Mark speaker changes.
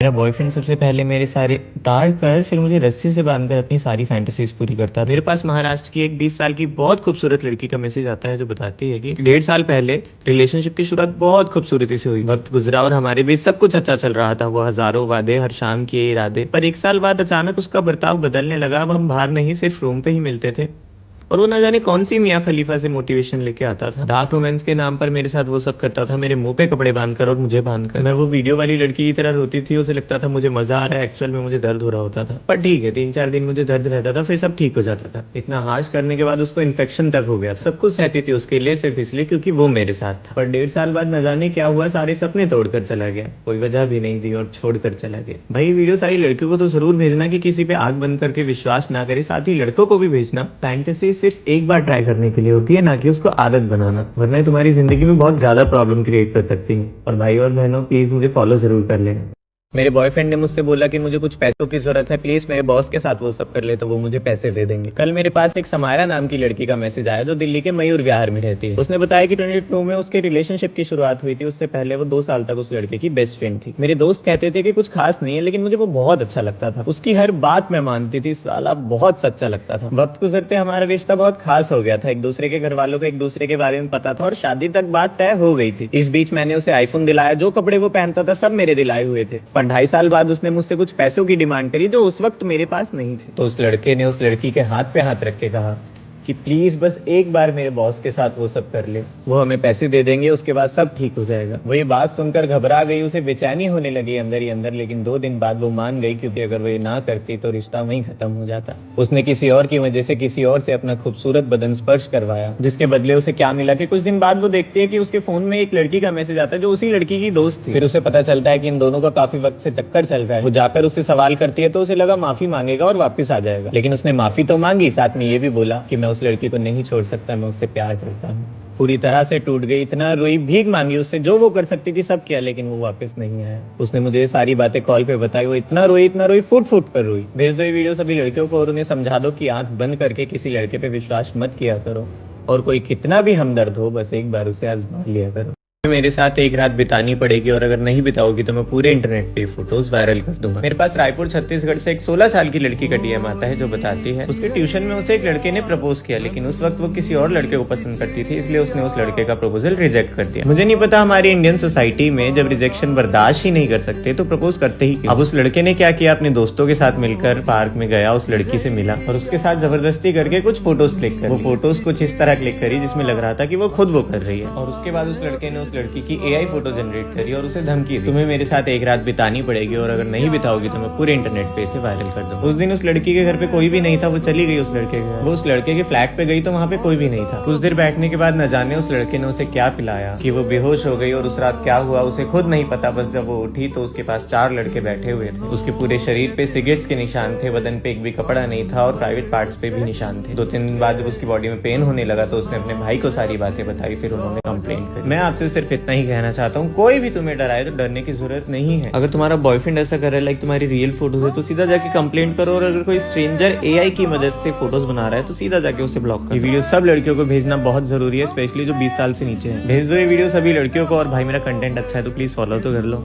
Speaker 1: मेरा बॉयफ्रेंड सबसे पहले मेरे सारे उतार कर फिर मुझे रस्सी से बांधकर अपनी सारी फैंटेसीज पूरी करता था। मेरे पास महाराष्ट्र की एक 20 साल की बहुत खूबसूरत लड़की का मैसेज आता है जो बताती है कि 1.5 साल पहले रिलेशनशिप की शुरुआत बहुत खूबसूरती से हुई। वक्त गुजरा और हमारे बीच सब कुछ अच्छा चल रहा था। वो हजारों वादे, हर शाम किए इरादे, पर 1 साल बाद अचानक उसका बर्ताव बदलने लगा। अब हम बाहर नहीं, सिर्फ रूम पे ही मिलते थे और वो ना जाने कौन सी मियाँ खलीफा से मोटिवेशन लेके आता था। डार्क रोमांस के नाम पर मेरे साथ वो सब करता था, मेरे मुंह पे कपड़े बांधकर और मुझे बांधकर। मैं वो वीडियो वाली लड़की की तरह रोती थी, उसे लगता था मुझे मजा आ रहा है, एक्चुअल में मुझे दर्द हो रहा होता था। पर ठीक है, 3-4 दिन मुझे दर्द रहता था, फिर सब ठीक हो जाता था। इतना हार्श करने के बाद उसको इन्फेक्शन तक हो गया। सब कुछ सहती थी उसके लिए, सिर्फ इसलिए क्योंकि वो मेरे साथ था। पर 1.5 साल बाद न जाने क्या हुआ, सारे सपने तोड़कर चला गया। कोई वजह भी नहीं दी और छोड़कर चला गया। भाई वीडियो सारी लड़कियों को तो जरूर भेजना कि किसी पे आंख बंद करके विश्वास ना करे, साथ ही लड़कों को भी भेजना। फैंटेसी सिर्फ एक बार ट्राई करने के लिए होती है, ना कि उसको आदत बनाना, वरना तुम्हारी जिंदगी में बहुत ज्यादा प्रॉब्लम क्रिएट कर सकती है। और भाई और बहनों, प्लीज मुझे फॉलो जरूर कर लेना। मेरे बॉयफ्रेंड ने मुझसे बोला कि मुझे कुछ पैसों की जरूरत है, प्लीज मेरे बॉस के साथ वो सब कर ले तो वो मुझे पैसे दे देंगे। कल मेरे पास एक समायरा नाम की लड़की का मैसेज आया जो दिल्ली के मयूर विहार में रहती है। उसने बताया कि 22 में उसके रिलेशनशिप की शुरुआत हुई थी। उससे पहले वो 2 साल तक उस लड़के की बेस्ट फ्रेंड थी। मेरे दोस्त कहते थे कि कुछ खास नहीं है, लेकिन मुझे वो बहुत अच्छा लगता था। उसकी हर बात मैं मानती थी, साला बहुत सच्चा लगता था। वक्त गुजरते हमारा रिश्ता बहुत खास हो गया था। एक दूसरे के घर वालों को एक दूसरे के बारे में पता था और शादी तक बात तय हो गई थी। इस बीच मैंने उसे आईफोन दिलाया, जो कपड़े वो पहनता था सब मेरे दिलाए हुए थे। पर 2.5 साल बाद उसने मुझसे कुछ पैसों की डिमांड करी जो उस वक्त मेरे पास नहीं थे। तो उस लड़के ने उस लड़की के हाथ पे हाथ रख के कहा कि प्लीज बस एक बार मेरे बॉस के साथ वो सब कर ले, वो हमें पैसे दे देंगे, उसके बाद सब ठीक हो जाएगा। वो ये बात सुनकर घबरा गई, उसे बेचैनी होने लगी अंदर ही अंदर। लेकिन 2 दिन बाद वो मान गई, क्योंकि अगर वो ये ना करती तो रिश्ता वहीं खत्म हो जाता। उसने किसी और की वजह से किसी और से अपना खूबसूरत बदन स्पर्श करवाया, जिसके बदले उसे क्या मिला कि कुछ दिन बाद वो देखती है कि उसके फोन में एक लड़की का मैसेज आता है जो उसी लड़की की दोस्त थी। फिर उसे पता चलता है कि इन दोनों का काफी वक्त से चक्कर चल रहा है। वो जाकर उससे सवाल करती है तो उसे लगा माफी मांगेगा और वापस आ जाएगा, लेकिन उसने माफी तो मांगी, साथ में ये भी बोला कि मैं उस लड़की को नहीं छोड़ सकता, मैं उससे प्यार करता हूँ। पूरी तरह से टूट गई, इतना रोई, भीख मांगी उससे, जो वो कर सकती थी सब किया, लेकिन वो वापस नहीं आया। उसने मुझे सारी बातें कॉल पे बताई। वो इतना रोई, फुट फुट कर रोई। भेज दो ये वीडियो सभी लड़कियों को और उन्हें समझा दो कि आंख बंद करके किसी लड़के पे विश्वास मत किया करो, और कोई कितना भी हमदर्द हो बस एक बार उसे आजमा लिया करो। मेरे साथ एक रात बितानी पड़ेगी और अगर नहीं बिताओगी तो मैं पूरे इंटरनेट पे फोटोज वायरल कर दूंगा। मेरे पास रायपुर छत्तीसगढ़ से एक 16 साल की लड़की का डीएम आता है जो बताती है उसके ट्यूशन में उसे एक लड़के ने प्रपोज किया, लेकिन उस वक्त वो किसी और लड़के को पसंद करती थी, इसलिए उसने उस लड़के का प्रपोजल रिजेक्ट कर दिया। मुझे नहीं पता हमारी इंडियन सोसाइटी में जब रिजेक्शन बर्दाश्त ही नहीं कर सकते तो प्रपोज करते ही क्यों। अब उस लड़के ने क्या किया, अपने दोस्तों के साथ मिलकर पार्क में गया, उस लड़की से मिला और उसके साथ जबरदस्ती करके कुछ फोटोज क्लिक कर। वो फोटोज कुछ इस तरह क्लिक करी जिसमें लग रहा था कि वो खुद वो कर रही है, और उसके बाद उस लड़के ने उस लड़की की एआई फोटो जनरेट करी और उसे धमकी दी, तुम्हें मेरे साथ एक रात बितानी पड़ेगी और अगर नहीं बिताओगी तो मैं पूरे इंटरनेट पे इसे वायरल कर दूंगा। उस दिन उस लड़की के घर पे कोई भी नहीं था, वो चली गई उस लड़के के घर। वो उस लड़के के फ्लैट पे गई तो वहाँ पे कोई भी नहीं था। कुछ देर बैठने के बाद न जाने उस लड़के ने उसे क्या पिलाया कि वो बेहोश हो गई, और उस रात क्या हुआ उसे खुद नहीं पता। बस जब वो उठी तो उसके पास 4 लड़के बैठे हुए थे। उसके पूरे शरीर पे सिगरेट्स के निशान थे, बदन पे एक भी कपड़ा नहीं था और प्राइवेट पार्ट्स पे भी निशान थे। 2-3 दिन बाद जब उसकी बॉडी में पेन होने लगा तो उसने अपने भाई को सारी बातें बताई, फिर उन्होंने कंप्लेंट करी। मैं आपसे सिर्फ इतना ही कहना चाहता हूँ, कोई भी तुम्हें डराए तो डरने की जरूरत नहीं है। अगर तुम्हारा बॉयफ्रेंड ऐसा कर रहा है, लाइक तुम्हारी रियल फोटोज है, तो सीधा जाके कंप्लेंट करो, और अगर कोई स्ट्रेंजर एआई की मदद से फोटोज बना रहा है तो सीधा जाके उसे ब्लॉक करो। ये वीडियो सब लड़कियों को भेजना बहुत जरूरी है, स्पेशली जो 20 साल से नीचे है। भेज दो ये वीडियो सभी लड़कियों को, और भाई मेरा कंटेंट अच्छा है तो प्लीज फॉलो तो कर लो।